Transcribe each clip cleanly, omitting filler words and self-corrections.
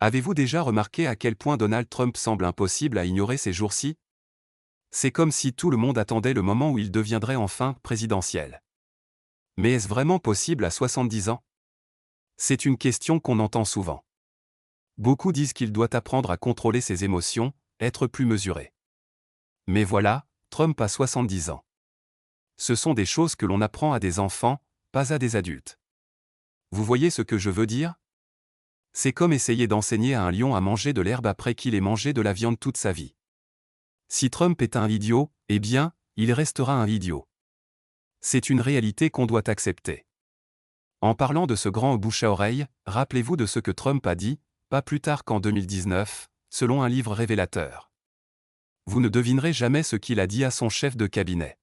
Avez-vous déjà remarqué à quel point Donald Trump semble impossible à ignorer ces jours-ci? C'est comme si tout le monde attendait le moment où il deviendrait enfin présidentiel. Mais est-ce vraiment possible à 70 ans? C'est une question qu'on entend souvent. Beaucoup disent qu'il doit apprendre à contrôler ses émotions, être plus mesuré. Mais voilà, Trump a 70 ans. Ce sont des choses que l'on apprend à des enfants, pas à des adultes. Vous voyez ce que je veux dire? C'est comme essayer d'enseigner à un lion à manger de l'herbe après qu'il ait mangé de la viande toute sa vie. Si Trump est un idiot, eh bien, il restera un idiot. C'est une réalité qu'on doit accepter. En parlant de ce grand bouche à oreille, rappelez-vous de ce que Trump a dit, pas plus tard qu'en 2019, selon un livre révélateur. Vous ne devinerez jamais ce qu'il a dit à son chef de cabinet.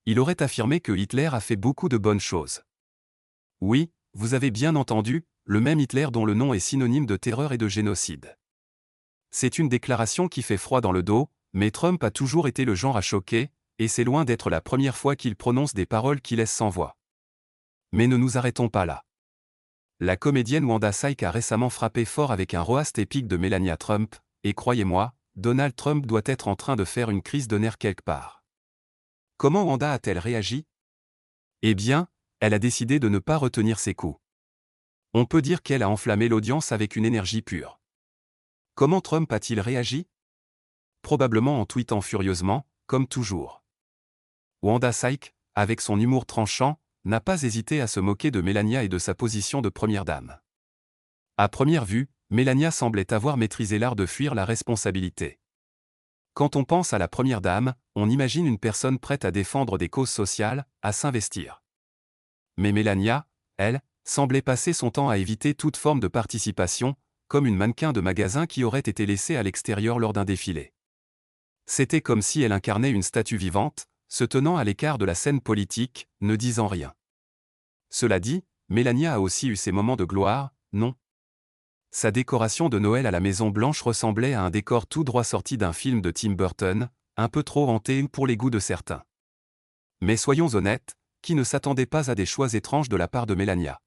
Il aurait affirmé que Hitler a fait beaucoup de bonnes choses. Oui, vous avez bien entendu, le même Hitler dont le nom est synonyme de terreur et de génocide. C'est une déclaration qui fait froid dans le dos, mais Trump a toujours été le genre à choquer, et c'est loin d'être la première fois qu'il prononce des paroles qui laissent sans voix. Mais ne nous arrêtons pas là. La comédienne Wanda Sykes a récemment frappé fort avec un roast épique de Melania Trump, et croyez-moi, Donald Trump doit être en train de faire une crise de nerfs quelque part. Comment Wanda a-t-elle réagi? Eh bien, elle a décidé de ne pas retenir ses coups. On peut dire qu'elle a enflammé l'audience avec une énergie pure. Comment Trump a-t-il réagi? Probablement en tweetant furieusement, comme toujours. Wanda Sykes, avec son humour tranchant, n'a pas hésité à se moquer de Melania et de sa position de première dame. À première vue, Melania semblait avoir maîtrisé l'art de fuir la responsabilité. Quand on pense à la première dame, on imagine une personne prête à défendre des causes sociales, à s'investir. Mais Melania, elle, semblait passer son temps à éviter toute forme de participation, comme une mannequin de magasin qui aurait été laissée à l'extérieur lors d'un défilé. C'était comme si elle incarnait une statue vivante, se tenant à l'écart de la scène politique, ne disant rien. Cela dit, Melania a aussi eu ses moments de gloire, non? Sa décoration de Noël à la Maison Blanche ressemblait à un décor tout droit sorti d'un film de Tim Burton, un peu trop hanté pour les goûts de certains. Mais soyons honnêtes, qui ne s'attendait pas à des choix étranges de la part de Melania?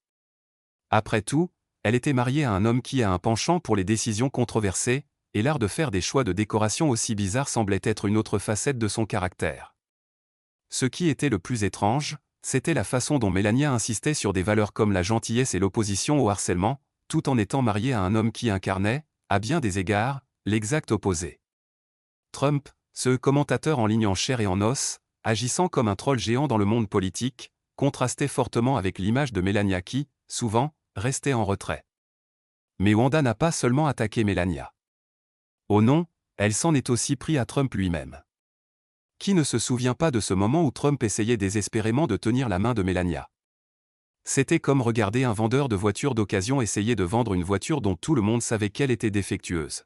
Après tout, elle était mariée à un homme qui a un penchant pour les décisions controversées, et l'art de faire des choix de décoration aussi bizarres semblait être une autre facette de son caractère. Ce qui était le plus étrange, c'était la façon dont Melania insistait sur des valeurs comme la gentillesse et l'opposition au harcèlement, tout en étant mariée à un homme qui incarnait, à bien des égards, l'exact opposé. Trump, ce commentateur en ligne en chair et en os, agissant comme un troll géant dans le monde politique, contrastait fortement avec l'image de Melania qui, souvent, restait en retrait. Mais Wanda n'a pas seulement attaqué Melania. Oh non, elle s'en est aussi pris à Trump lui-même. Qui ne se souvient pas de ce moment où Trump essayait désespérément de tenir la main de Melania? C'était comme regarder un vendeur de voitures d'occasion essayer de vendre une voiture dont tout le monde savait qu'elle était défectueuse.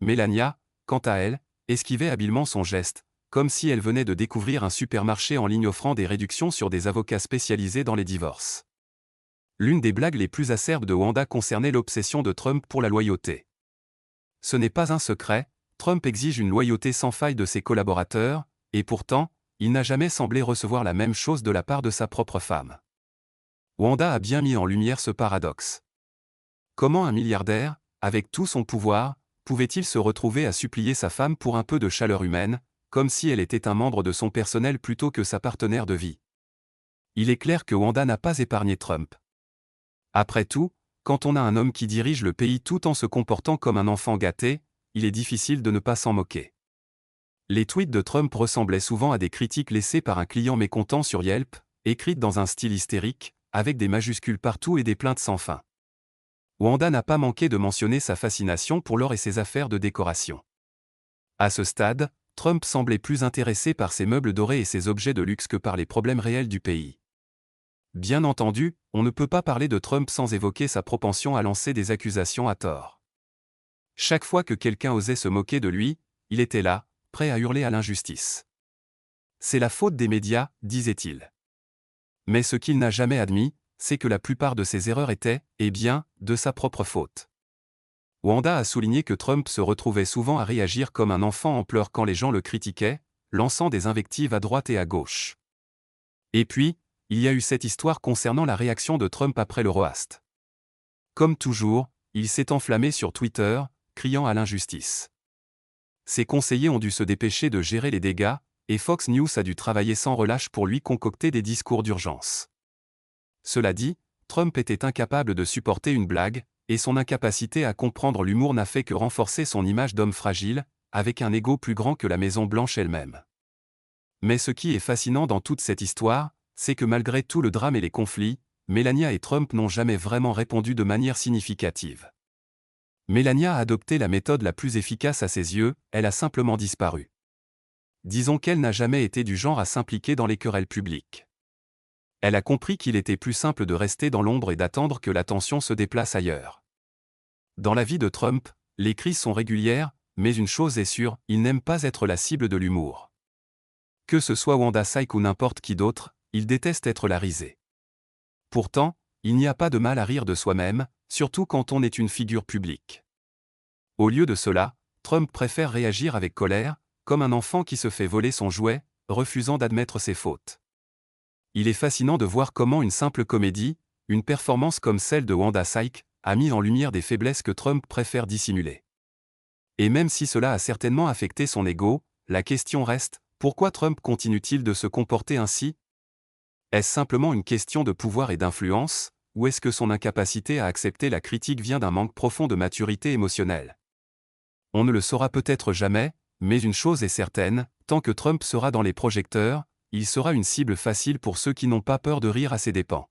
Melania, quant à elle, esquivait habilement son geste, comme si elle venait de découvrir un supermarché en ligne offrant des réductions sur des avocats spécialisés dans les divorces. L'une des blagues les plus acerbes de Wanda concernait l'obsession de Trump pour la loyauté. Ce n'est pas un secret, Trump exige une loyauté sans faille de ses collaborateurs, et pourtant, il n'a jamais semblé recevoir la même chose de la part de sa propre femme. Wanda a bien mis en lumière ce paradoxe. Comment un milliardaire, avec tout son pouvoir, pouvait-il se retrouver à supplier sa femme pour un peu de chaleur humaine, comme si elle était un membre de son personnel plutôt que sa partenaire de vie? Il est clair que Wanda n'a pas épargné Trump. Après tout, quand on a un homme qui dirige le pays tout en se comportant comme un enfant gâté, il est difficile de ne pas s'en moquer. Les tweets de Trump ressemblaient souvent à des critiques laissées par un client mécontent sur Yelp, écrites dans un style hystérique, avec des majuscules partout et des plaintes sans fin. Wanda n'a pas manqué de mentionner sa fascination pour l'or et ses affaires de décoration. À ce stade, Trump semblait plus intéressé par ses meubles dorés et ses objets de luxe que par les problèmes réels du pays. Bien entendu, on ne peut pas parler de Trump sans évoquer sa propension à lancer des accusations à tort. Chaque fois que quelqu'un osait se moquer de lui, il était là, prêt à hurler à l'injustice. C'est la faute des médias, disait-il. Mais ce qu'il n'a jamais admis, c'est que la plupart de ses erreurs étaient, eh bien, de sa propre faute. Wanda a souligné que Trump se retrouvait souvent à réagir comme un enfant en pleurs quand les gens le critiquaient, lançant des invectives à droite et à gauche. Et puis, il y a eu cette histoire concernant la réaction de Trump après le roast. Comme toujours, il s'est enflammé sur Twitter, criant à l'injustice. Ses conseillers ont dû se dépêcher de gérer les dégâts, et Fox News a dû travailler sans relâche pour lui concocter des discours d'urgence. Cela dit, Trump était incapable de supporter une blague, et son incapacité à comprendre l'humour n'a fait que renforcer son image d'homme fragile, avec un ego plus grand que la Maison-Blanche elle-même. Mais ce qui est fascinant dans toute cette histoire, c'est que malgré tout le drame et les conflits, Melania et Trump n'ont jamais vraiment répondu de manière significative. Melania a adopté la méthode la plus efficace à ses yeux, elle a simplement disparu. Disons qu'elle n'a jamais été du genre à s'impliquer dans les querelles publiques. Elle a compris qu'il était plus simple de rester dans l'ombre et d'attendre que l'attention se déplace ailleurs. Dans la vie de Trump, les crises sont régulières, mais une chose est sûre, il n'aime pas être la cible de l'humour. Que ce soit Wanda Sykes ou n'importe qui d'autre, il déteste être la risée. Pourtant, il n'y a pas de mal à rire de soi-même, surtout quand on est une figure publique. Au lieu de cela, Trump préfère réagir avec colère, comme un enfant qui se fait voler son jouet, refusant d'admettre ses fautes. Il est fascinant de voir comment une simple comédie, une performance comme celle de Wanda Sykes, a mis en lumière des faiblesses que Trump préfère dissimuler. Et même si cela a certainement affecté son ego, la question reste, pourquoi Trump continue-t-il de se comporter ainsi ? Est-ce simplement une question de pouvoir et d'influence, ou est-ce que son incapacité à accepter la critique vient d'un manque profond de maturité émotionnelle ? On ne le saura peut-être jamais, mais une chose est certaine, tant que Trump sera dans les projecteurs, il sera une cible facile pour ceux qui n'ont pas peur de rire à ses dépens.